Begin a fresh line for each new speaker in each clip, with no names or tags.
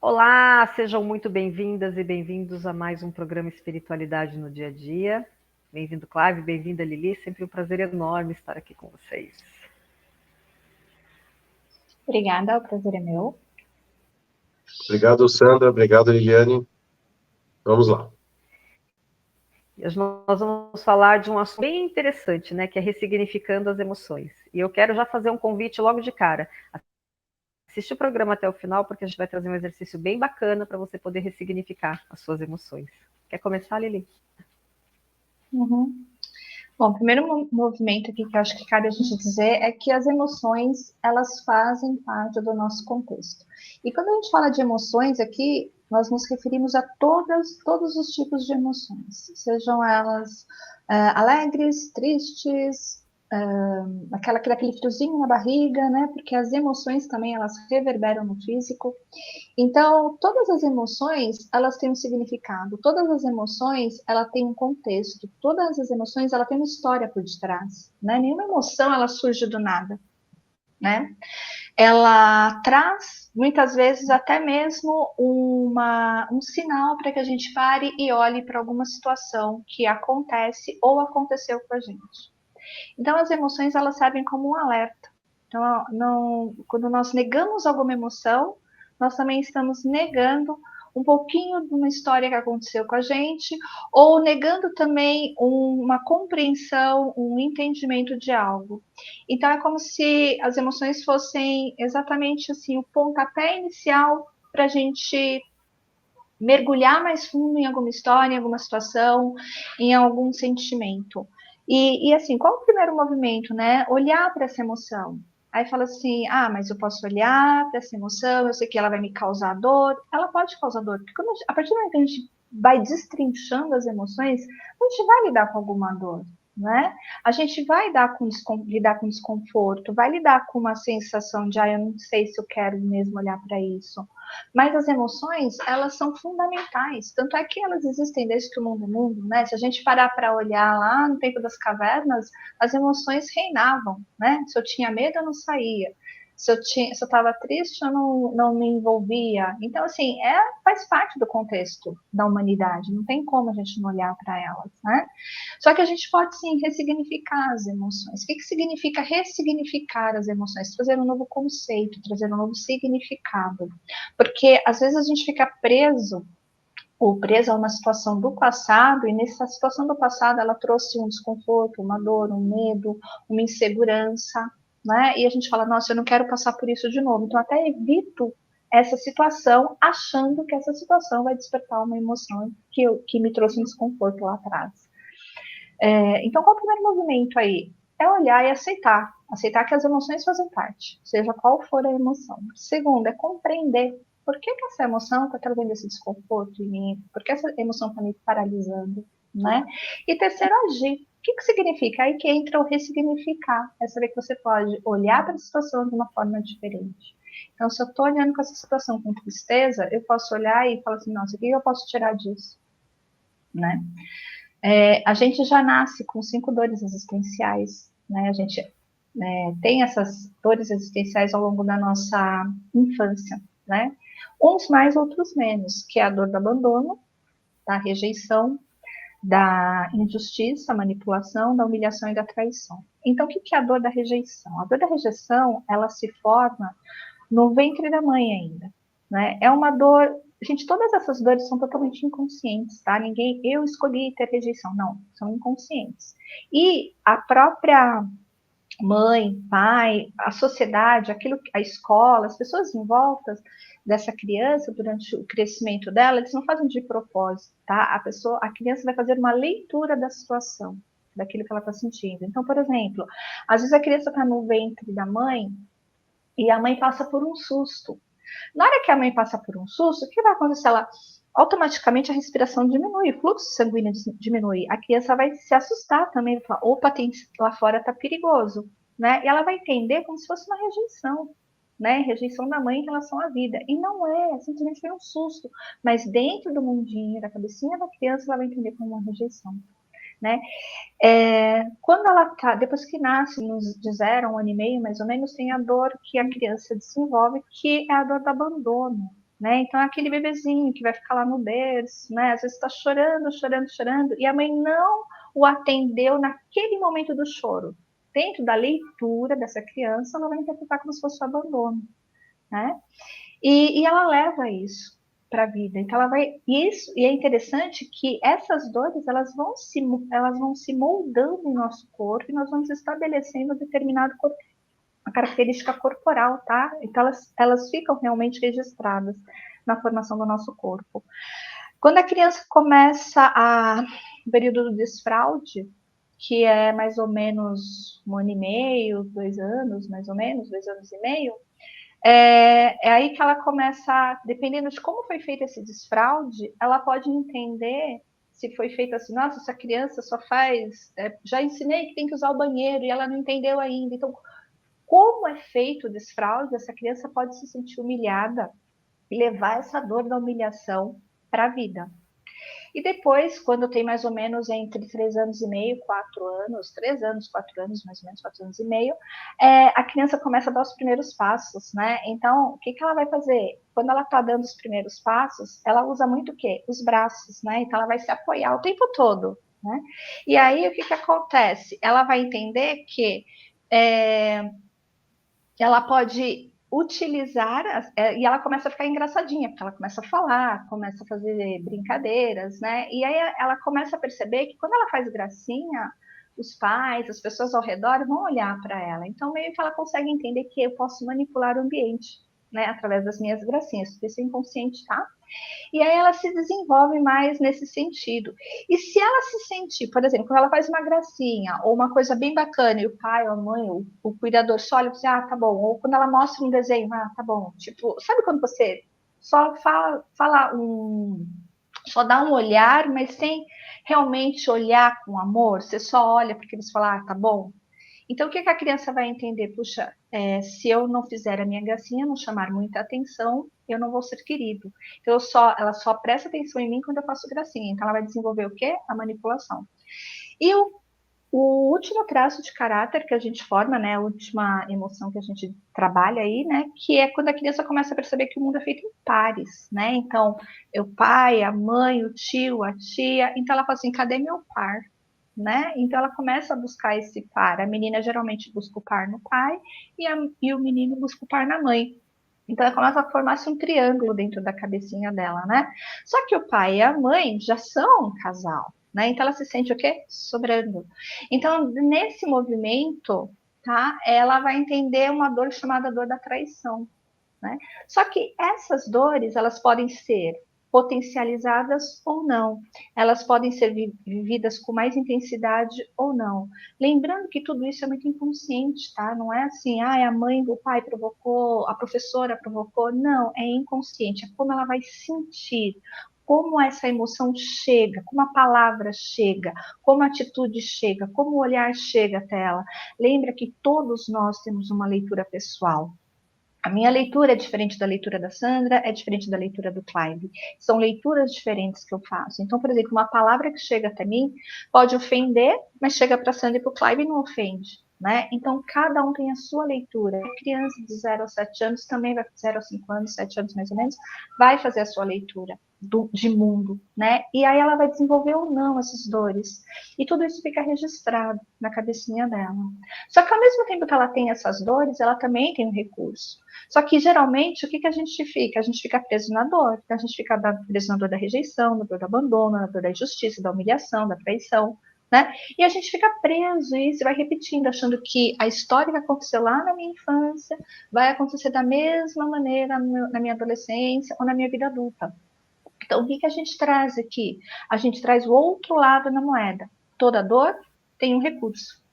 Olá, sejam muito bem-vindas e bem-vindos a mais um programa Espiritualidade no Dia a Dia. Bem-vindo, Clive, bem-vinda, Lili. Sempre um prazer enorme estar aqui com vocês.
Obrigada, o prazer é meu.
Obrigado, Sandra. Obrigado, Liliane. Vamos lá.
Hoje nós vamos falar de um assunto bem interessante, né, que é ressignificando as emoções. E eu quero já fazer um convite logo de cara. Assiste o programa até o final, porque a gente vai trazer um exercício bem bacana para você poder ressignificar as suas emoções. Quer começar, Lili?
Uhum. Bom, o primeiro movimento aqui que eu acho que cabe a gente dizer é que as emoções, elas fazem parte do nosso contexto. E quando a gente fala de emoções aqui, nós nos referimos a todos os tipos de emoções, sejam elas alegres, tristes, aquele friozinho na barriga, né? Porque as emoções também, elas reverberam no físico. Então, todas as emoções, elas têm um significado, todas as emoções, ela tem um contexto, todas as emoções, ela tem uma história por detrás, né? Nenhuma emoção, ela surge do nada, né? Ela traz, muitas vezes, até mesmo um sinal para que a gente pare e olhe para alguma situação que acontece ou aconteceu com a gente. Então, as emoções, elas servem como um alerta. Então, quando nós negamos alguma emoção, nós também estamos negando um pouquinho de uma história que aconteceu com a gente, ou negando também uma compreensão, um entendimento de algo. Então, é como se as emoções fossem exatamente assim o pontapé inicial para a gente mergulhar mais fundo em alguma história, em alguma situação, em algum sentimento. E assim, qual é o primeiro movimento, né? Olhar para essa emoção. Aí fala assim, mas eu posso olhar para essa emoção, eu sei que ela vai me causar dor. Ela pode causar dor, porque a partir do momento que a gente vai destrinchando as emoções, a gente vai lidar com alguma dor, né? A gente vai lidar com desconforto, vai lidar com uma sensação de, eu não sei se eu quero mesmo olhar para isso. Mas as emoções, elas são fundamentais. Tanto é que elas existem desde que o mundo é mundo, né? Se a gente parar para olhar lá no tempo das cavernas, as emoções reinavam, né? Se eu tinha medo, eu não saía. Se eu estava triste, eu não me envolvia. Então, assim, faz parte do contexto da humanidade. Não tem como a gente não olhar para elas, né? Só que a gente pode, sim, ressignificar as emoções. O que significa ressignificar as emoções? Trazer um novo conceito, trazer um novo significado. Porque às vezes a gente fica preso ou presa a uma situação do passado, e nessa situação do passado ela trouxe um desconforto, uma dor, um medo, uma insegurança, né? E a gente fala, nossa, eu não quero passar por isso de novo, então até evito essa situação, achando que essa situação vai despertar uma emoção que me trouxe um desconforto lá atrás. Então, qual é o primeiro movimento aí? É olhar e aceitar. Aceitar que as emoções fazem parte, seja qual for a emoção. Segundo, é compreender por que essa emoção está trazendo esse desconforto em mim, por que essa emoção está me paralisando, né? E terceiro, agir. O que significa? Aí que entra o ressignificar. É saber que você pode olhar para a situação de uma forma diferente. Então, se eu estou olhando para essa situação com tristeza, eu posso olhar e falar assim, nossa, o que eu posso tirar disso? Né? A gente já nasce com 5 dores existenciais, né? A gente tem essas dores existenciais ao longo da nossa infância, né? Uns mais, outros menos, que é a dor do abandono, da rejeição, da injustiça, manipulação, da humilhação e da traição. Então, o que é a dor da rejeição? A dor da rejeição, ela se forma no ventre da mãe ainda, né? É uma dor. Gente, todas essas dores são totalmente inconscientes, tá? Eu escolhi ter rejeição, não, são inconscientes. E a própria mãe, pai, a sociedade, a escola, as pessoas em volta dessa criança durante o crescimento dela, eles não fazem de propósito, tá? A criança vai fazer uma leitura da situação, daquilo que ela está sentindo. Então, por exemplo, às vezes a criança está no ventre da mãe e a mãe passa por um susto. Na hora que a mãe passa por um susto, o que vai acontecer? Ela automaticamente a respiração diminui, o fluxo sanguíneo diminui. A criança vai se assustar também, vai falar, opa, lá fora está perigoso, né? E ela vai entender como se fosse uma rejeição, né? Rejeição da mãe em relação à vida. E não simplesmente foi um susto. Mas dentro do mundinho, da cabecinha da criança, ela vai entender como uma rejeição, né? Quando ela tá, depois que nasce, de 0 a 1 ano e meio, mais ou menos, tem a dor que a criança desenvolve, que é a dor do abandono, né? Então é aquele bebezinho que vai ficar lá no berço, né? Às vezes está chorando, chorando, chorando, e a mãe não o atendeu naquele momento do choro. Dentro da leitura dessa criança, ela vai interpretar como se fosse o abandono, né? E ela leva isso para a vida. Então ela vai isso, e é interessante que essas dores elas vão se moldando em nosso corpo e nós vamos estabelecendo determinado corpo, a característica corporal, tá? Então elas ficam realmente registradas na formação do nosso corpo. Quando a criança começa o período do desfraude, que é mais ou menos 1 ano e meio, 2 anos, mais ou menos, 2 anos e meio, é aí que ela começa, dependendo de como foi feito esse desfraude, ela pode entender se foi feito assim, nossa, essa criança só faz, já ensinei que tem que usar o banheiro e ela não entendeu ainda. Então, como é feito o desfraude, essa criança pode se sentir humilhada e levar essa dor da humilhação para a vida. E depois, quando tem mais ou menos entre 3 anos e meio, 4 anos, 3 anos, 4 anos, mais ou menos 4 anos e meio, a criança começa a dar os primeiros passos, né? Então, o que ela vai fazer? Quando ela está dando os primeiros passos, ela usa muito o quê? Os braços, né? Então, ela vai se apoiar o tempo todo, né? E aí, o que acontece? Ela vai entender que ela pode utilizar, e ela começa a ficar engraçadinha, porque ela começa a falar, começa a fazer brincadeiras, né? E aí ela começa a perceber que quando ela faz gracinha, os pais, as pessoas ao redor vão olhar para ela. Então, meio que ela consegue entender que eu posso manipular o ambiente, né? Através das minhas gracinhas, porque isso é inconsciente, tá? E aí ela se desenvolve mais nesse sentido. E se ela se sentir, por exemplo, quando ela faz uma gracinha ou uma coisa bem bacana e o pai ou a mãe, o cuidador só olha e diz, ah, tá bom. Ou quando ela mostra um desenho, ah, tá bom. Tipo, sabe quando você só só dá um olhar, mas sem realmente olhar com amor? Você só olha porque você fala, ah, tá bom. Então, o que a criança vai entender? Puxa, se eu não fizer a minha gracinha, não chamar muita atenção, eu não vou ser querido. Então, ela só presta atenção em mim quando eu faço gracinha. Então, ela vai desenvolver o quê? A manipulação. E o último traço de caráter que a gente forma, né, a última emoção que a gente trabalha aí, né, que é quando a criança começa a perceber que o mundo é feito em pares, né? Então, o pai, a mãe, o tio, a tia. Então, ela fala assim: cadê meu par? Né? Então ela começa a buscar esse par. A menina geralmente busca o par no pai e o menino busca o par na mãe. Então ela começa a formar-se um triângulo dentro da cabecinha dela, né? Só que o pai e a mãe já são um casal, né? Então ela se sente o quê? Sobrando. Então nesse movimento, tá? Ela vai entender uma dor chamada dor da traição, né? Só que essas dores, elas podem ser potencializadas ou não. Elas podem ser vividas com mais intensidade ou não. Lembrando que tudo isso é muito inconsciente, tá? Não é assim, ah, a mãe, o pai provocou, a professora provocou. Não, é inconsciente. É como ela vai sentir, como essa emoção chega, como a palavra chega, como a atitude chega, como o olhar chega até ela. Lembra que todos nós temos uma leitura pessoal. A minha leitura é diferente da leitura da Sandra, é diferente da leitura do Clive. São leituras diferentes que eu faço. Então, por exemplo, uma palavra que chega até mim pode ofender, mas chega para a Sandra e para o Clive e não ofende. Né? Então, cada um tem a sua leitura. A criança de 0 a 7 anos também vai, 0 a 5 anos, 7 anos mais ou menos, vai fazer a sua leitura de mundo, né? E aí ela vai desenvolver ou não essas dores. E tudo isso fica registrado na cabecinha dela. Só que ao mesmo tempo que ela tem essas dores, ela também tem um recurso. Só que, geralmente, o que a gente fica? A gente fica preso na dor. Então, a gente fica preso na dor da rejeição, na dor do abandono, na dor da injustiça, da humilhação, da traição, né? E a gente fica preso e se vai repetindo, achando que a história que aconteceu lá na minha infância vai acontecer da mesma maneira na minha adolescência ou na minha vida adulta. Então, o que a gente traz aqui? A gente traz o outro lado da moeda. Toda dor tem um recurso.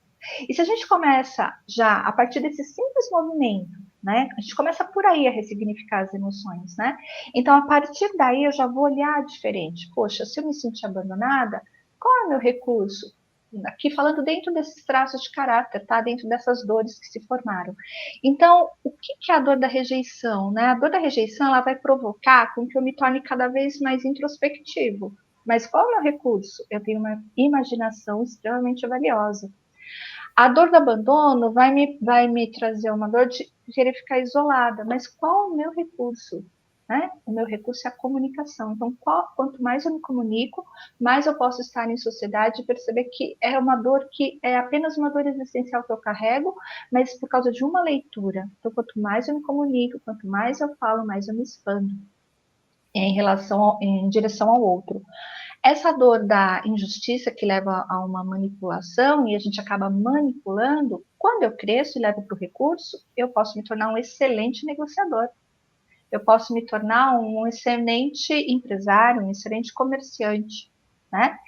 E se a gente começa já a partir desse simples movimento, né? A gente começa por aí a ressignificar as emoções, né? Então, a partir daí, eu já vou olhar diferente. Poxa, se eu me sentir abandonada, qual é o meu recurso? Aqui falando dentro desses traços de caráter, tá? Dentro dessas dores que se formaram. Então, o que é a dor da rejeição, né? A dor da rejeição, ela vai provocar com que eu me torne cada vez mais introspectivo. Mas qual é o meu recurso? Eu tenho uma imaginação extremamente valiosa. A dor do abandono vai me trazer uma dor de querer ficar isolada, mas qual é o meu recurso? né? O meu recurso é a comunicação. Então, quanto mais eu me comunico, mais eu posso estar em sociedade e perceber que é uma dor que é apenas uma dor existencial que eu carrego, mas por causa de uma leitura. Então, quanto mais eu me comunico, quanto mais eu falo, mais eu me expando em direção ao outro. Essa dor da injustiça que leva a uma manipulação e a gente acaba manipulando, quando eu cresço e levo para o recurso, eu posso me tornar um excelente negociador. Eu posso me tornar um excelente empresário, um excelente comerciante, né?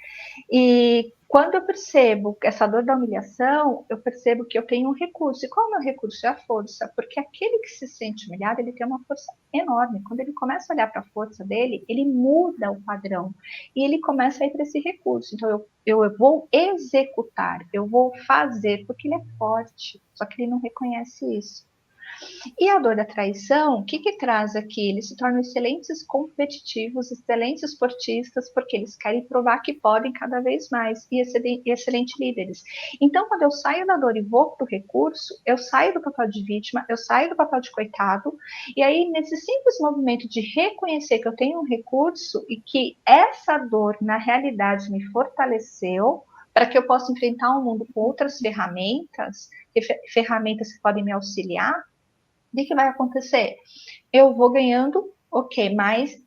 E quando eu percebo essa dor da humilhação, eu percebo que eu tenho um recurso. E qual é o meu recurso? É a força. Porque aquele que se sente humilhado, ele tem uma força enorme. Quando ele começa a olhar para a força dele, ele muda o padrão. E ele começa a ir para esse recurso. Então, eu vou executar, eu vou fazer, porque ele é forte. Só que ele não reconhece isso. E a dor da traição, o que que traz aqui? Eles se tornam excelentes competitivos, excelentes esportistas, porque eles querem provar que podem cada vez mais, e excelentes líderes. Então, quando eu saio da dor e vou para o recurso, eu saio do papel de vítima, eu saio do papel de coitado, e aí, nesse simples movimento de reconhecer que eu tenho um recurso e que essa dor, na realidade, me fortaleceu, para que eu possa enfrentar o mundo com outras ferramentas, ferramentas que podem me auxiliar, o que vai acontecer? Eu vou ganhando, mais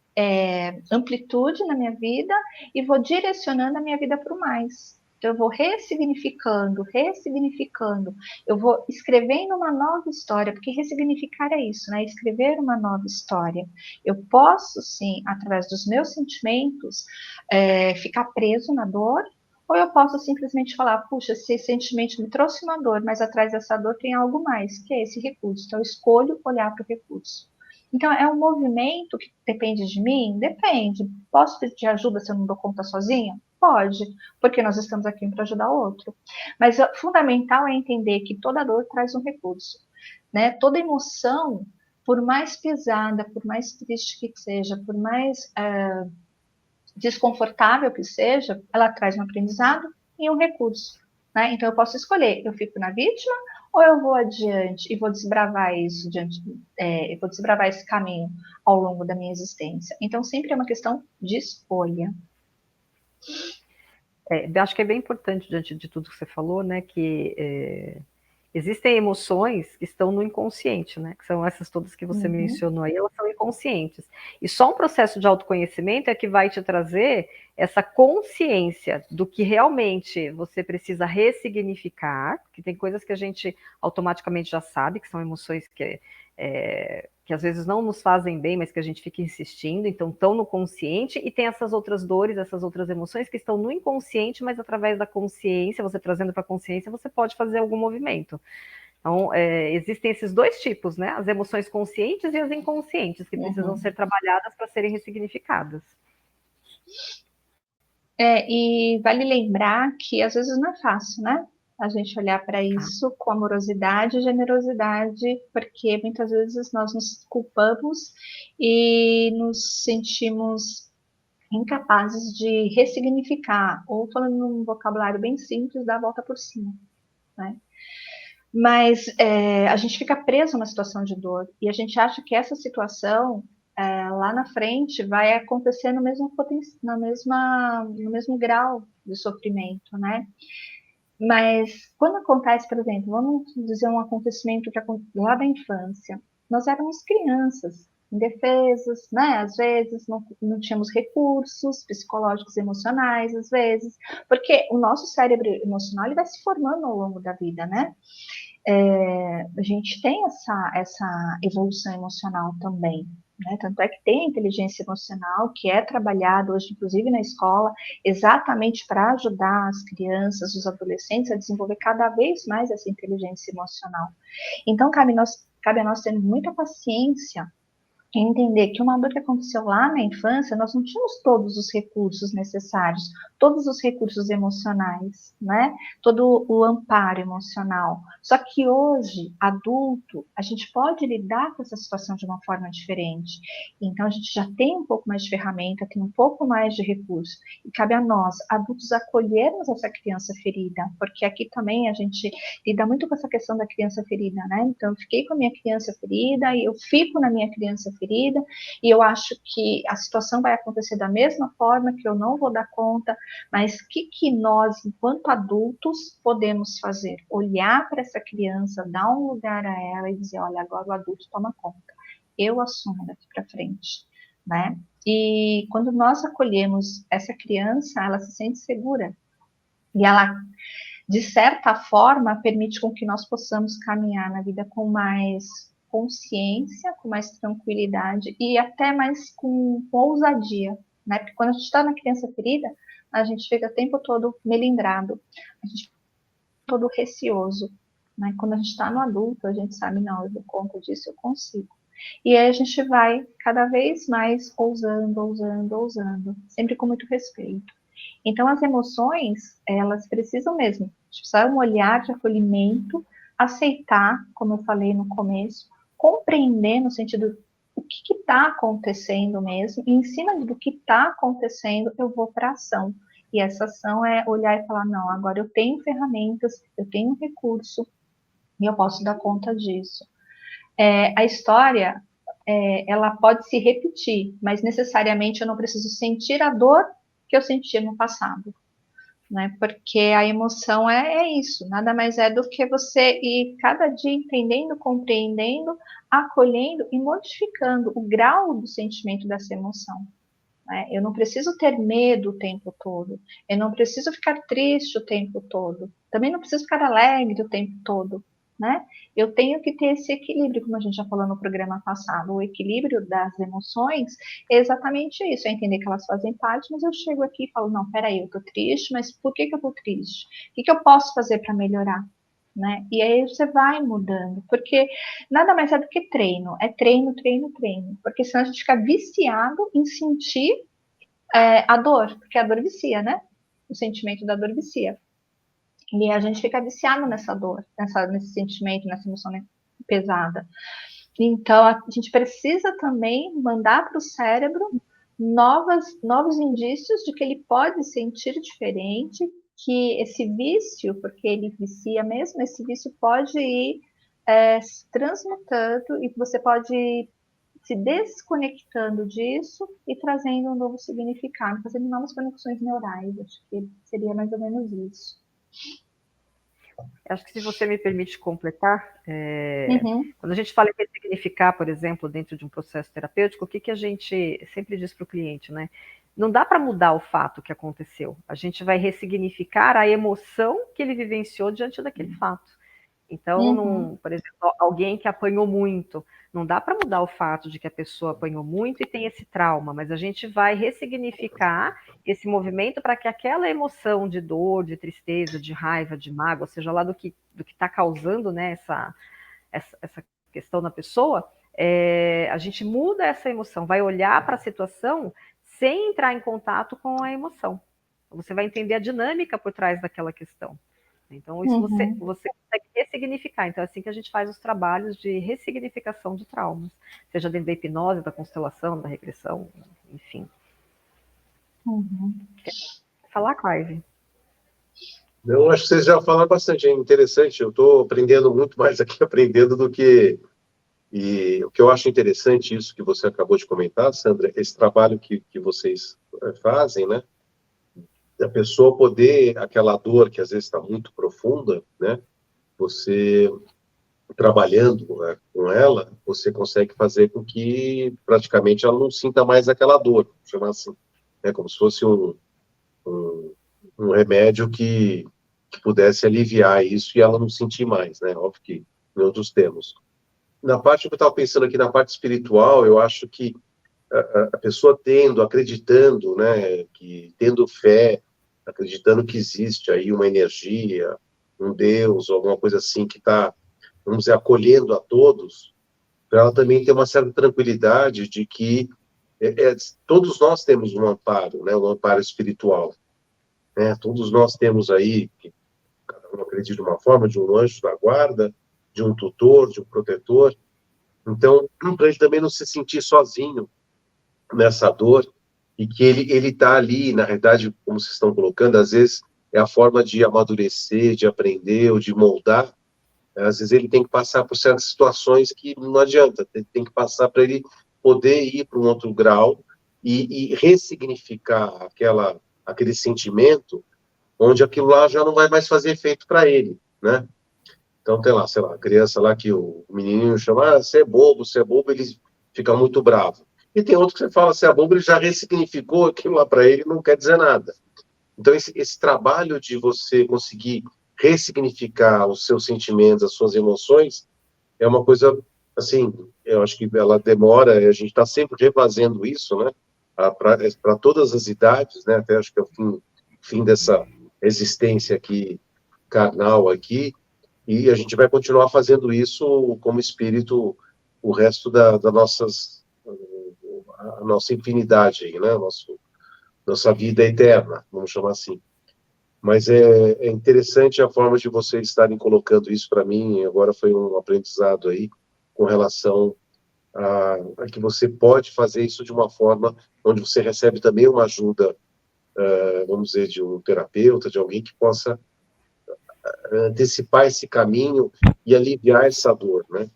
amplitude na minha vida e vou direcionando a minha vida para o mais. Então, eu vou ressignificando, eu vou escrevendo uma nova história, porque ressignificar é isso, né? Escrever uma nova história. Eu posso, sim, através dos meus sentimentos, ficar preso na dor, ou eu posso simplesmente falar, puxa, esse sentimento me trouxe uma dor, mas atrás dessa dor tem algo mais, que é esse recurso. Então, eu escolho olhar para o recurso. Então, é um movimento que depende de mim? Depende. Posso pedir ajuda se eu não dou conta sozinha? Pode, porque nós estamos aqui para ajudar o outro. Mas o fundamental é entender que toda dor traz um recurso, né? Toda emoção, por mais pesada, por mais triste que seja, por mais desconfortável que seja, ela traz um aprendizado e um recurso, né? Então eu posso escolher, eu fico na vítima ou eu vou adiante e vou desbravar isso eu vou desbravar esse caminho ao longo da minha existência. Então sempre é uma questão de escolha.
Acho que é bem importante, diante de tudo que você falou, né, que existem emoções que estão no inconsciente, né? Que são essas todas que você mencionou aí, elas são inconscientes. E só um processo de autoconhecimento é que vai te trazer essa consciência do que realmente você precisa ressignificar, que tem coisas que a gente automaticamente já sabe, que são emoções que às vezes não nos fazem bem, mas que a gente fica insistindo, então estão no consciente, e tem essas outras dores, essas outras emoções que estão no inconsciente, mas através da consciência, você trazendo para a consciência, você pode fazer algum movimento. Então, existem esses dois tipos, né? As emoções conscientes e as inconscientes, que precisam ser trabalhadas para serem ressignificadas.
E vale lembrar que às vezes não é fácil, né? A gente olhar para isso com amorosidade e generosidade, porque muitas vezes nós nos culpamos e nos sentimos incapazes de ressignificar, ou falando num vocabulário bem simples, dar a volta por cima, né? Mas a gente fica preso na situação de dor e a gente acha que essa situação lá na frente vai acontecer no mesmo grau de sofrimento, né? Mas quando acontece, por exemplo, vamos dizer um acontecimento que lá da infância, nós éramos crianças, indefesas, né? Às vezes não tínhamos recursos psicológicos e emocionais, às vezes, porque o nosso cérebro emocional ele vai se formando ao longo da vida, né? A gente tem essa evolução emocional também, né? Tanto é que tem a inteligência emocional que é trabalhada hoje, inclusive na escola, exatamente para ajudar as crianças, os adolescentes a desenvolver cada vez mais essa inteligência emocional. Então, cabe a nós termos muita paciência entender que uma dor que aconteceu lá na infância, nós não tínhamos todos os recursos necessários, todos os recursos emocionais, né? Todo o amparo emocional. Só que hoje, adulto, a gente pode lidar com essa situação de uma forma diferente. Então, a gente já tem um pouco mais de ferramenta, tem um pouco mais de recurso. E cabe a nós, adultos, acolhermos essa criança ferida, porque aqui também a gente lida muito com essa questão da criança ferida, né? Então, eu fiquei com a minha criança ferida e eu fico na minha criança ferida, ferida, e eu acho que a situação vai acontecer da mesma forma, que eu não vou dar conta, mas o que nós, enquanto adultos, podemos fazer? Olhar para essa criança, dar um lugar a ela e dizer, olha, agora o adulto toma conta, eu assumo daqui para frente, né? E quando nós acolhemos essa criança, ela se sente segura, e ela, de certa forma, permite com que nós possamos caminhar na vida com mais consciência, com mais tranquilidade e até mais com ousadia, né? Porque quando a gente está na criança ferida, a gente fica o tempo todo melindrado, a gente fica todo receoso, né? Quando a gente está no adulto, a gente sabe, não, eu dou conta disso, eu consigo. E aí a gente vai cada vez mais ousando, sempre com muito respeito. Então, as emoções, elas precisam mesmo, precisar um olhar de acolhimento, aceitar, como eu falei no começo, compreender no sentido o que está acontecendo mesmo, e em cima do que está acontecendo, eu vou para a ação. E essa ação é olhar e falar, não, agora eu tenho ferramentas, eu tenho recurso, e eu posso dar conta disso. A história, ela pode se repetir, mas necessariamente eu não preciso sentir a dor que eu senti no passado, né? Porque a emoção é isso, nada mais é do que você ir cada dia entendendo, compreendendo, acolhendo e modificando o grau do sentimento dessa emoção, né? Eu não preciso ter medo o tempo todo, eu não preciso ficar triste o tempo todo, também não preciso ficar alegre o tempo todo, né? Eu tenho que ter esse equilíbrio, como a gente já falou no programa passado, o equilíbrio das emoções é exatamente isso, é entender que elas fazem parte, mas eu chego aqui e falo, não, peraí, eu tô triste, mas por que eu tô triste? O que eu posso fazer para melhorar? Né? E aí você vai mudando, porque nada mais é do que treino, é treino, porque senão a gente fica viciado em sentir a dor, porque a dor vicia, né? O sentimento da dor vicia. E a gente fica viciado nessa dor, nesse sentimento, nessa emoção pesada. Então, a gente precisa também mandar para o cérebro novos indícios de que ele pode sentir diferente, que esse vício, porque ele vicia mesmo, esse vício pode ir se transmutando e você pode se desconectando disso e trazendo um novo significado, fazendo novas conexões neurais. Acho que seria mais ou menos isso.
Acho que, se você me permite completar, quando a gente fala em ressignificar, por exemplo, dentro de um processo terapêutico, o que a gente sempre diz para o cliente, né? Não dá para mudar o fato que aconteceu. A gente vai ressignificar a emoção que ele vivenciou diante daquele fato. Então, por exemplo, alguém que apanhou muito, não dá para mudar o fato de que a pessoa apanhou muito e tem esse trauma, mas a gente vai ressignificar esse movimento para que aquela emoção de dor, de tristeza, de raiva, de mágoa, seja lá do que está causando, né, essa questão na pessoa, a gente muda essa emoção, vai olhar para a situação sem entrar em contato com a emoção. Você vai entender a dinâmica por trás daquela questão. Então, isso você consegue ressignificar. Então, é assim que a gente faz os trabalhos de ressignificação de traumas, seja dentro da hipnose, da constelação, da regressão, enfim. Quer falar, Clive?
Eu acho que vocês já falaram bastante, é interessante. Eu estou aprendendo muito mais aqui, aprendendo do que... E o que eu acho interessante, isso que você acabou de comentar, Sandra, esse trabalho que vocês fazem, né? A pessoa poder, aquela dor que às vezes está muito profunda, né? Você, trabalhando com ela, você consegue fazer com que praticamente ela não sinta mais aquela dor, vamos chamar assim, né? Como se fosse um remédio que pudesse aliviar isso e ela não sentir mais, né? Óbvio que em outros termos. Na parte que eu estava pensando aqui, na parte espiritual, eu acho que a pessoa acreditando, né, tendo fé, acreditando que existe aí uma energia, um Deus, alguma coisa assim que está, vamos dizer, acolhendo a todos, para ela também ter uma certa tranquilidade de que todos nós temos um amparo, né, um amparo espiritual, né, todos nós temos aí, cada um acredita de uma forma, de um anjo da guarda, de um tutor, de um protetor. Então, para ele também não se sentir sozinho nessa dor, e que ele está ali, na realidade, como vocês estão colocando, às vezes é a forma de amadurecer, de aprender ou de moldar. Às vezes ele tem que passar por certas situações que não adianta, tem que passar para ele poder ir para um outro grau e ressignificar aquele sentimento, onde aquilo lá já não vai mais fazer efeito para ele, né? Então tem lá, sei lá, a criança lá que o menininho chama, você é bobo, ele fica muito bravo. E tem outro que você fala, você é bobo, ele já ressignificou aquilo lá para ele, não quer dizer nada. Então esse trabalho de você conseguir ressignificar os seus sentimentos, as suas emoções, é uma coisa, assim, eu acho que ela demora, a gente está sempre refazendo isso, né? Para todas as idades, né? Até acho que é o fim dessa existência aqui, carnal aqui, e a gente vai continuar fazendo isso como espírito o resto da a nossa infinidade aí, né? Nossa vida eterna, vamos chamar assim. Mas é interessante a forma de vocês estarem colocando isso para mim, agora foi um aprendizado aí, com relação a que você pode fazer isso de uma forma onde você recebe também uma ajuda, vamos dizer, de um terapeuta, de alguém que possa antecipar esse caminho e aliviar essa dor, né?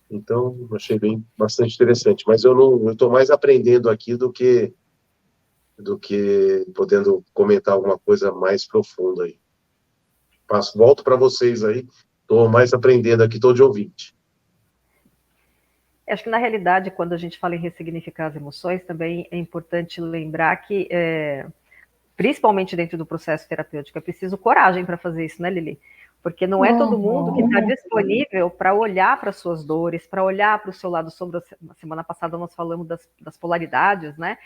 Então, achei bastante interessante. Mas eu estou mais aprendendo aqui do que podendo comentar alguma coisa mais profunda aí. Volto para vocês aí. Estou mais aprendendo aqui, estou de ouvinte.
Acho que, na realidade, quando a gente fala em ressignificar as emoções, também é importante lembrar que, principalmente dentro do processo terapêutico, é preciso coragem para fazer isso, né, Lili? Porque não é todo mundo que está disponível para olhar para suas dores, para olhar para o seu lado sombra. Na semana passada nós falamos das polaridades, né?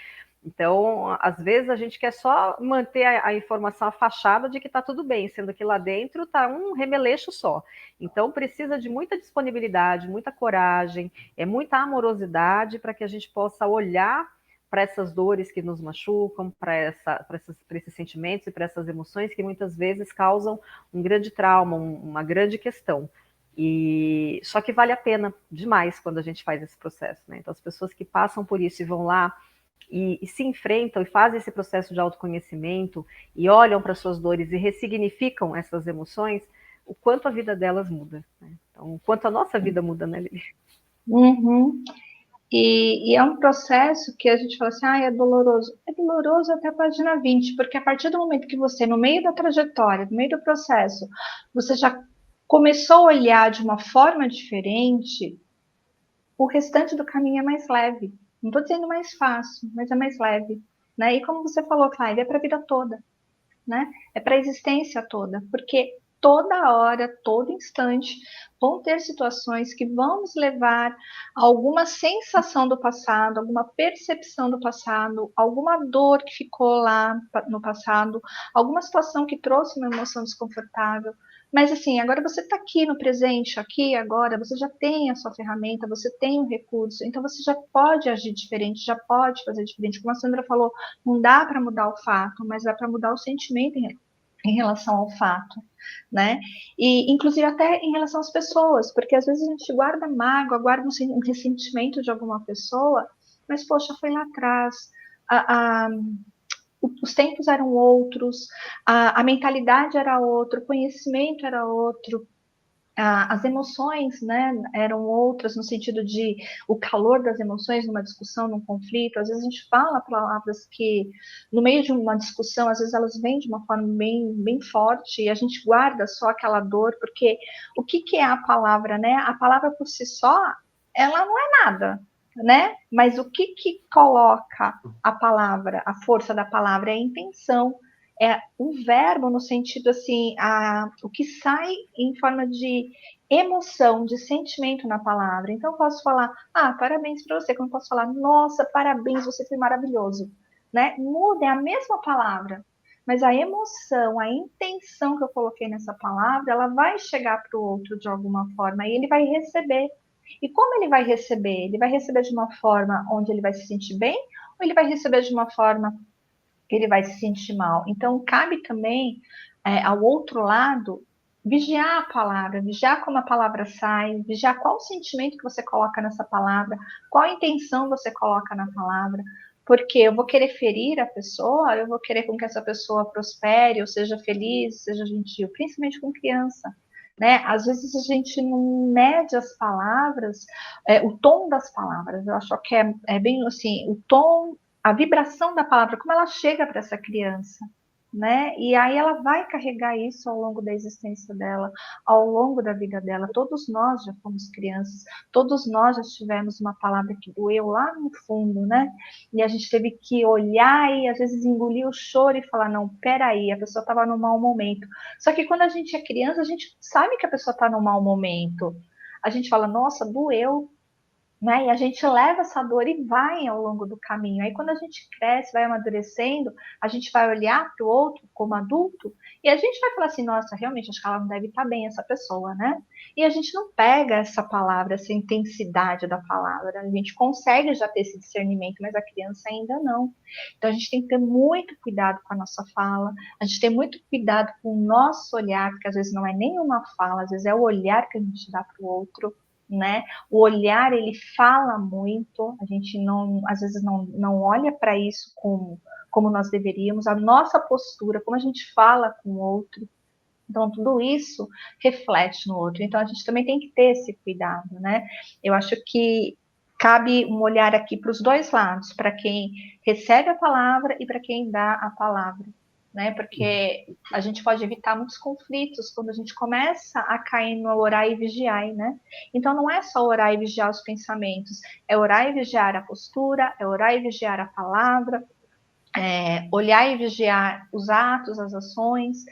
Então, às vezes a gente quer só manter a informação, a fachada de que está tudo bem, sendo que lá dentro está um remeleixo só. Então, precisa de muita disponibilidade, muita coragem, muita amorosidade para que a gente possa olhar para essas dores que nos machucam, para esses sentimentos e para essas emoções que muitas vezes causam um grande trauma, uma grande questão. E só que vale a pena demais quando a gente faz esse processo, né? Então, as pessoas que passam por isso e vão lá e se enfrentam e fazem esse processo de autoconhecimento e olham para suas dores e ressignificam essas emoções, o quanto a vida delas muda, né? Então, o quanto a nossa vida muda, né, Lili?
Uhum. E é um processo que a gente fala assim, é doloroso. É doloroso até a página 20, porque a partir do momento que você, no meio da trajetória, no meio do processo, você já começou a olhar de uma forma diferente, o restante do caminho é mais leve. Não estou dizendo mais fácil, mas é mais leve. Né? E como você falou, Cláudia, é para a vida toda. Né? É para a existência toda. Porque toda hora, todo instante, vão ter situações que vão nos levar a alguma sensação do passado, alguma percepção do passado, alguma dor que ficou lá no passado, alguma situação que trouxe uma emoção desconfortável. Mas assim, agora você está aqui no presente, aqui agora, você já tem a sua ferramenta, você tem o recurso, então você já pode agir diferente, já pode fazer diferente. Como a Sandra falou, não dá para mudar o fato, mas dá para mudar o sentimento em relação ao fato, né? E inclusive até em relação às pessoas, porque às vezes a gente guarda mágoa, guarda um ressentimento de alguma pessoa, mas poxa, foi lá atrás, os tempos eram outros, a mentalidade era outra, o conhecimento era outro, as emoções, né, eram outras no sentido de o calor das emoções numa discussão, num conflito. Às vezes a gente fala palavras que no meio de uma discussão, às vezes elas vêm de uma forma bem forte e a gente guarda só aquela dor, porque o que é a palavra, né? A palavra por si só, ela não é nada, né? Mas o que coloca a palavra, a força da palavra é a intenção, é um verbo no sentido assim, o que sai em forma de emoção, de sentimento na palavra. Então eu posso falar, parabéns para você, como eu posso falar, nossa, parabéns, você foi maravilhoso, né? Muda, é a mesma palavra, mas a emoção, a intenção que eu coloquei nessa palavra, ela vai chegar para o outro de alguma forma e ele vai receber. E como ele vai receber? Ele vai receber de uma forma onde ele vai se sentir bem ou ele vai receber de uma forma ele vai se sentir mal. Então, cabe também ao outro lado vigiar a palavra, vigiar como a palavra sai, vigiar qual o sentimento que você coloca nessa palavra, qual a intenção você coloca na palavra, porque eu vou querer ferir a pessoa, eu vou querer com que essa pessoa prospere, ou seja feliz, seja gentil, principalmente com criança. né? Às vezes a gente não mede as palavras, o tom das palavras. Eu acho que é bem assim, o tom, a vibração da palavra, como ela chega para essa criança, né? E aí ela vai carregar isso ao longo da existência dela, ao longo da vida dela. Todos nós já fomos crianças, todos nós já tivemos uma palavra que doeu lá no fundo, né? E a gente teve que olhar e às vezes engolir o choro e falar, não, peraí, a pessoa estava num mau momento. Só que quando a gente é criança, a gente sabe que a pessoa está num mau momento. A gente fala, nossa, doeu, né? E a gente leva essa dor e vai ao longo do caminho. Aí quando a gente cresce, vai amadurecendo, a gente vai olhar para o outro como adulto e a gente vai falar assim, nossa, realmente acho que ela não deve estar bem, essa pessoa, né? E a gente não pega essa palavra, essa intensidade da palavra. A gente consegue já ter esse discernimento, mas a criança ainda não. Então a gente tem que ter muito cuidado com a nossa fala, a gente tem muito cuidado com o nosso olhar, porque às vezes não é nem uma fala, às vezes é o olhar que a gente dá para o outro, né? O olhar, ele fala muito, a gente não, às vezes não olha para isso como nós deveríamos, a nossa postura, como a gente fala com o outro, então tudo isso reflete no outro, então a gente também tem que ter esse cuidado, né? Eu acho que cabe um olhar aqui para os dois lados, para quem recebe a palavra e para quem dá a palavra, né? Porque a gente pode evitar muitos conflitos quando a gente começa a cair no orar e vigiar, né? Então não é só orar e vigiar os pensamentos, é orar e vigiar a postura, é orar e vigiar a palavra, olhar e vigiar os atos, as ações,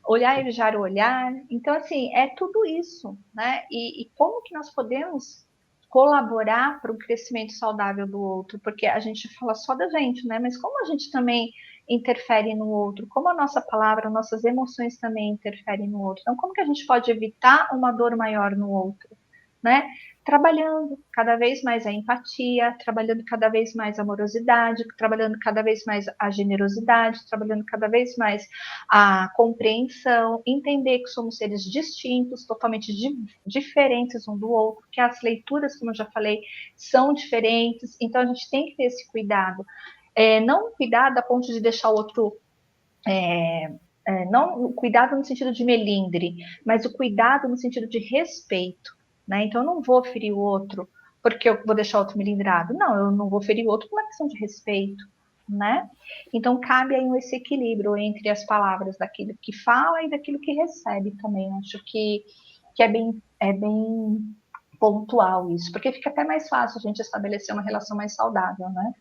olhar e vigiar o olhar. Então, assim, é tudo isso, né? E como que nós podemos colaborar para o crescimento saudável do outro? Porque a gente fala só da gente, né? Mas como a gente também interfere no outro? Como a nossa palavra, nossas emoções também interferem no outro? Então, como que a gente pode evitar uma dor maior no outro, né? Trabalhando cada vez mais a empatia, trabalhando cada vez mais a amorosidade, trabalhando cada vez mais a generosidade, trabalhando cada vez mais a compreensão, entender que somos seres distintos, totalmente diferentes um do outro, que as leituras, como eu já falei, são diferentes, então a gente tem que ter esse cuidado. Não cuidado a ponto de deixar o outro não o cuidado no sentido de melindre, mas o cuidado no sentido de respeito, né? Então eu não vou ferir o outro porque eu vou deixar o outro melindrado. Não, eu não vou ferir o outro por uma questão de respeito, né? Então cabe aí esse equilíbrio entre as palavras daquilo que fala e daquilo que recebe também. Eu acho que é bem pontual isso, porque fica até mais fácil a gente estabelecer uma relação mais saudável, né?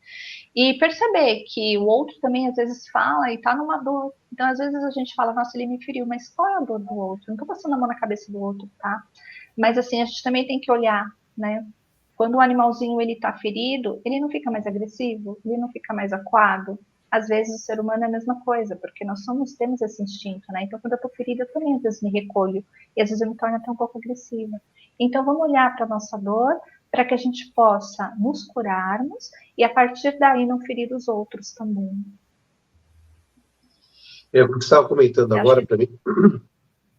E perceber que o outro também às vezes fala e tá numa dor. Então, às vezes a gente fala, nossa, ele me feriu, mas qual é a dor do outro? Não tô passando a mão na cabeça do outro, tá? Mas assim, a gente também tem que olhar, né? Quando o animalzinho ele tá ferido, ele não fica mais agressivo, ele não fica mais acuado. Às vezes o ser humano é a mesma coisa, porque nós temos esse instinto, né? Então, quando eu tô ferida, eu também às vezes me recolho e às vezes eu me torno até um pouco agressiva. Então, vamos olhar para nossa dor, para que a gente possa nos curarmos e a partir daí não ferir os outros também.
O que você estava comentando
Eu acho
agora,
que
para mim,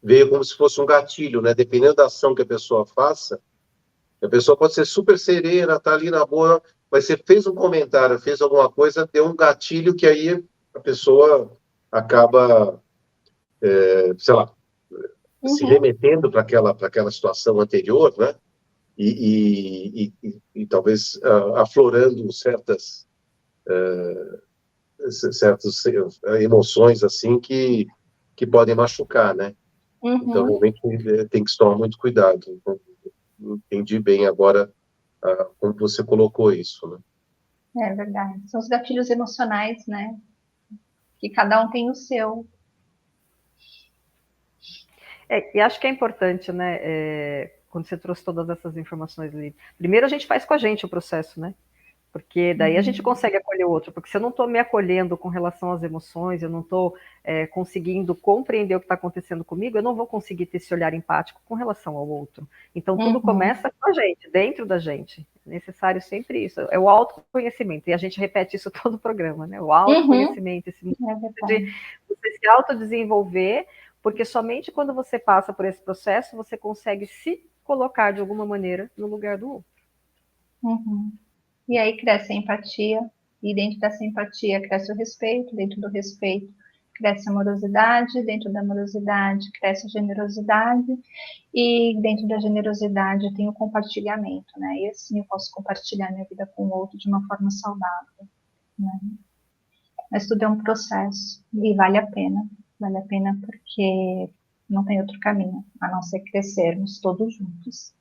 veio como se fosse um gatilho, né? Dependendo da ação que a pessoa faça, a pessoa pode ser super serena, tá ali na boa, mas você fez um comentário, fez alguma coisa, deu um gatilho que aí a pessoa acaba, sei lá, se
Uhum,
remetendo para aquela situação anterior, né? E talvez aflorando certas emoções assim que podem machucar, né? Então,
uhum.
realmente, tem que se tomar muito cuidado. Então, entendi bem agora como você colocou isso, né?
É verdade. São os gatilhos emocionais, né? Que cada um tem o seu.
e acho que é importante, né? Quando você trouxe todas essas informações ali. Primeiro a gente faz com a gente o processo, né? Porque daí a gente
Uhum.
consegue acolher o outro. Porque se eu não estou me acolhendo com relação às emoções, eu não estou conseguindo compreender o que está acontecendo comigo, eu não vou conseguir ter esse olhar empático com relação ao outro. Então tudo
Uhum.
começa com a gente, dentro da gente. É necessário sempre isso. É o autoconhecimento. E a gente repete isso todo o programa, né? O
Uhum.
autoconhecimento, esse momento
É
de
verdade.
você se autodesenvolver, porque somente quando você passa por esse processo, você consegue se colocar de alguma maneira no lugar do outro.
Uhum. E aí cresce a empatia, e dentro dessa empatia cresce o respeito, dentro do respeito cresce a amorosidade, dentro da amorosidade cresce a generosidade, e dentro da generosidade tem o compartilhamento, né? E assim eu posso compartilhar minha vida com o outro de uma forma saudável, né? Mas tudo é um processo e vale a pena porque não tem outro caminho, a não ser crescermos todos juntos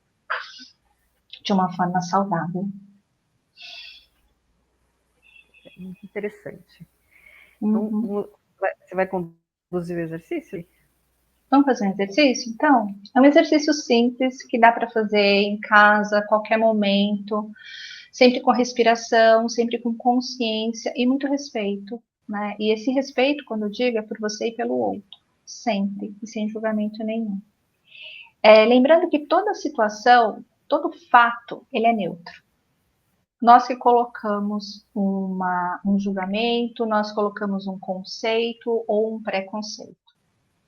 de uma forma saudável.
Muito interessante.
Uhum.
Então, você vai conduzir o exercício?
Vamos fazer um exercício? Então, é um exercício simples que dá para fazer em casa, a qualquer momento, sempre com respiração, sempre com consciência e muito respeito, né? E esse respeito, quando eu digo, é por você e pelo outro, sempre, e sem julgamento nenhum. Lembrando que toda situação, todo fato, ele é neutro. Nós que colocamos um julgamento, nós colocamos um conceito ou um preconceito,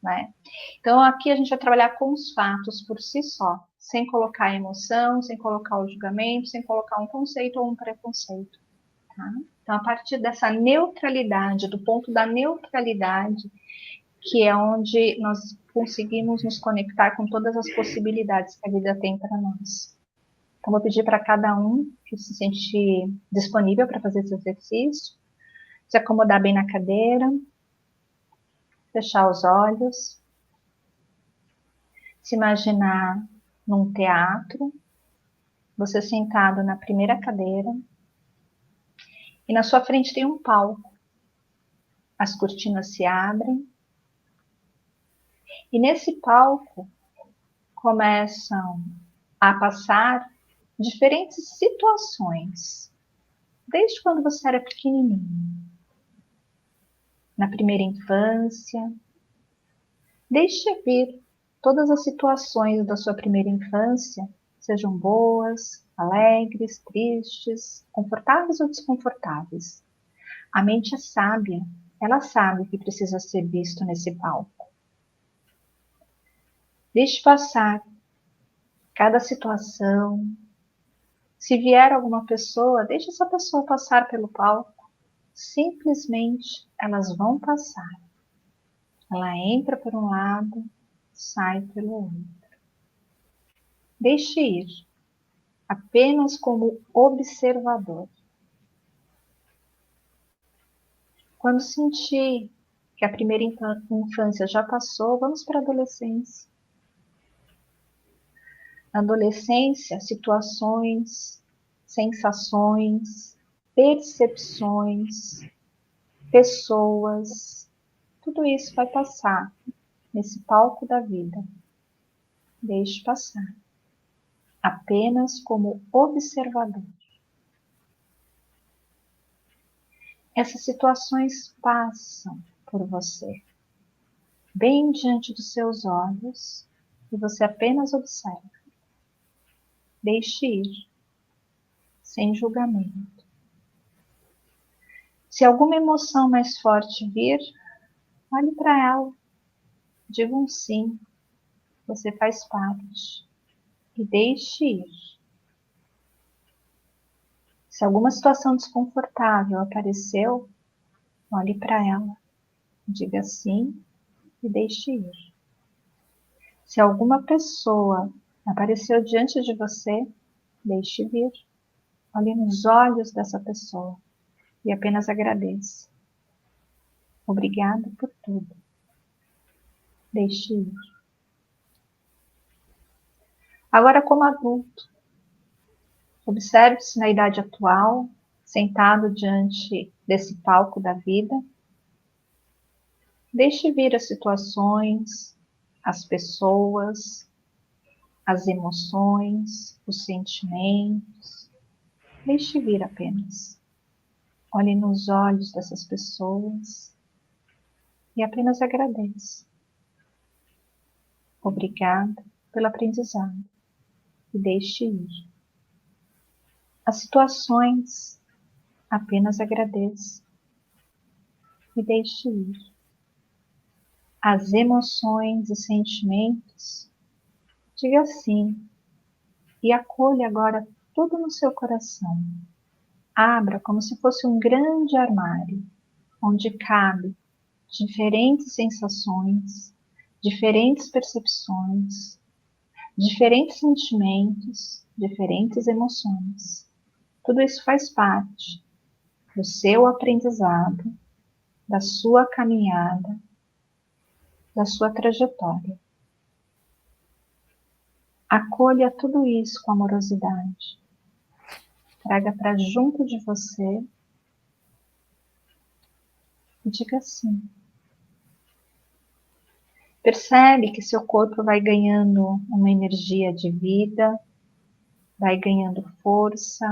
né? Então, aqui a gente vai trabalhar com os fatos por si só, sem colocar emoção, sem colocar o julgamento, sem colocar um conceito ou um preconceito. Tá? Então, a partir dessa neutralidade, do ponto da neutralidade, que é onde nós conseguimos nos conectar com todas as possibilidades que a vida tem para nós. Então, vou pedir para cada um que se sentir disponível para fazer esse exercício, se acomodar bem na cadeira, fechar os olhos, se imaginar num teatro, você sentado na primeira cadeira, e na sua frente tem um palco. As cortinas se abrem, e nesse palco começam a passar diferentes situações, desde quando você era pequenininho, na primeira infância. Deixe vir todas as situações da sua primeira infância, sejam boas, alegres, tristes, confortáveis ou desconfortáveis. A mente é sábia, ela sabe o que precisa ser visto nesse palco. Deixe passar cada situação. Se vier alguma pessoa, deixe essa pessoa passar pelo palco. Simplesmente elas vão passar. Ela entra por um lado, sai pelo outro. Deixe ir, apenas como observador. Quando sentir que a primeira infância já passou, vamos para a adolescência. Na adolescência, situações, sensações, percepções, pessoas, tudo isso vai passar nesse palco da vida. Deixe passar, apenas como observador. Essas situações passam por você, bem diante dos seus olhos, e você apenas observa. Deixe ir, sem julgamento. Se alguma emoção mais forte vir, olhe para ela, diga um sim, você faz parte, e deixe ir. Se alguma situação desconfortável apareceu, olhe para ela, diga sim e deixe ir. Se alguma pessoa apareceu diante de você, deixe vir. Olhe nos olhos dessa pessoa e apenas agradeça. Obrigada por tudo. Deixe ir. Agora, como adulto, observe-se na idade atual, sentado diante desse palco da vida. Deixe vir as situações, as pessoas, as emoções, os sentimentos. Deixe vir apenas. Olhe nos olhos dessas pessoas e apenas agradeça. Obrigada pelo aprendizado e deixe ir. As situações, apenas agradeça e deixe ir. As emoções e sentimentos, diga sim e acolha agora tudo no seu coração. Abra como se fosse um grande armário, onde cabe diferentes sensações, diferentes percepções, diferentes sentimentos, diferentes emoções. Tudo isso faz parte do seu aprendizado, da sua caminhada, da sua trajetória. Acolha tudo isso com amorosidade. Traga para junto de você e diga sim. Percebe que seu corpo vai ganhando uma energia de vida, vai ganhando força,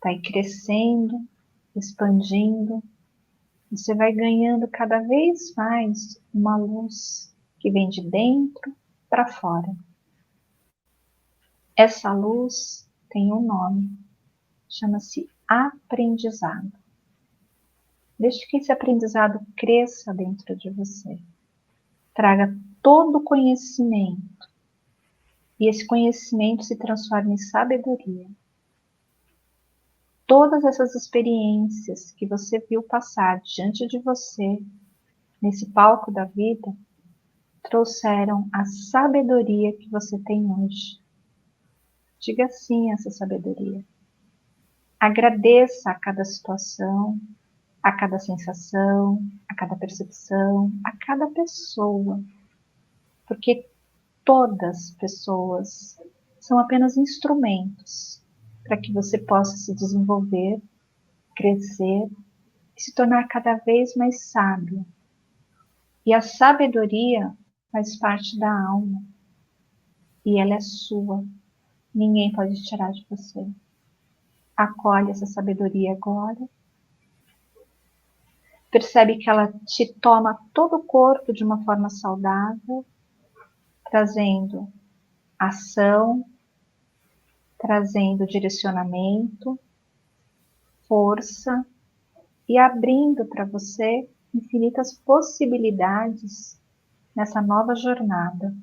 vai crescendo, expandindo. Você vai ganhando cada vez mais uma luz que vem de dentro para fora. Essa luz tem um nome, chama-se aprendizado. Deixe que esse aprendizado cresça dentro de você. Traga todo o conhecimento. E esse conhecimento se transforma em sabedoria. Todas essas experiências que você viu passar diante de você, nesse palco da vida, trouxeram a sabedoria que você tem hoje. Diga sim a essa sabedoria. Agradeça a cada situação, a cada sensação, a cada percepção, a cada pessoa. Porque todas as pessoas são apenas instrumentos para que você possa se desenvolver, crescer e se tornar cada vez mais sábio. E a sabedoria faz parte da alma e ela é sua. Ninguém pode tirar de você. Acolhe essa sabedoria agora. Percebe que ela te toma todo o corpo de uma forma saudável, trazendo ação, trazendo direcionamento, força e abrindo para você infinitas possibilidades nessa nova jornada.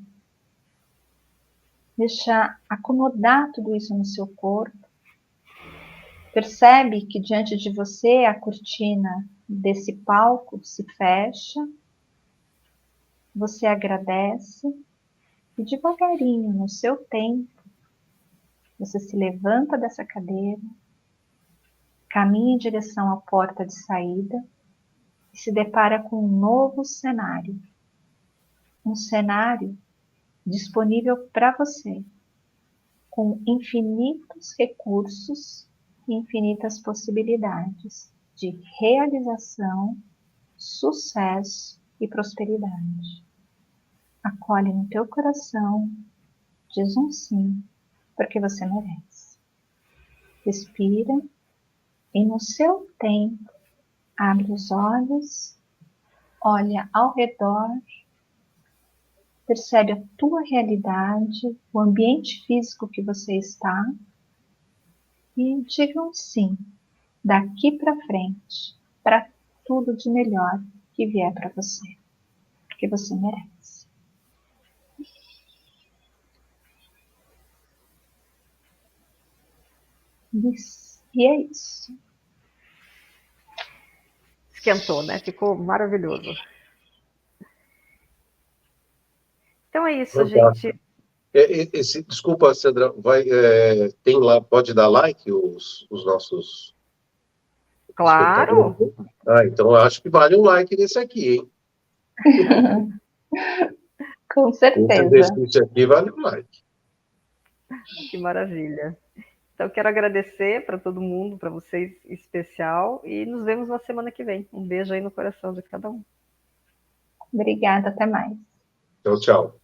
Deixa acomodar tudo isso no seu corpo. Percebe que diante de você a cortina desse palco se fecha. Você agradece e devagarinho, no seu tempo, você se levanta dessa cadeira, caminha em direção à porta de saída e se depara com um novo cenário. Um cenário disponível para você, com infinitos recursos e infinitas possibilidades de realização, sucesso e prosperidade. Acolhe no teu coração, diz um sim, porque você merece. Respira e no seu tempo abre os olhos, olha ao redor, percebe a tua realidade, o ambiente físico que você está e diga um sim, daqui para frente, para tudo de melhor que vier para você, porque você merece. E é isso.
Esquentou, né? Ficou maravilhoso. Então é isso, gente.
Desculpa, Sandra, tem lá, pode dar like os nossos
Claro.
espectadores? Então eu acho que vale um like nesse aqui, hein?
Com
Esse
certeza.
exercício aqui vale um like.
Que maravilha. Então, quero agradecer para todo mundo, para vocês em especial, e nos vemos na semana que vem. Um beijo aí no coração de cada um.
Obrigada, até mais.
Então, tchau.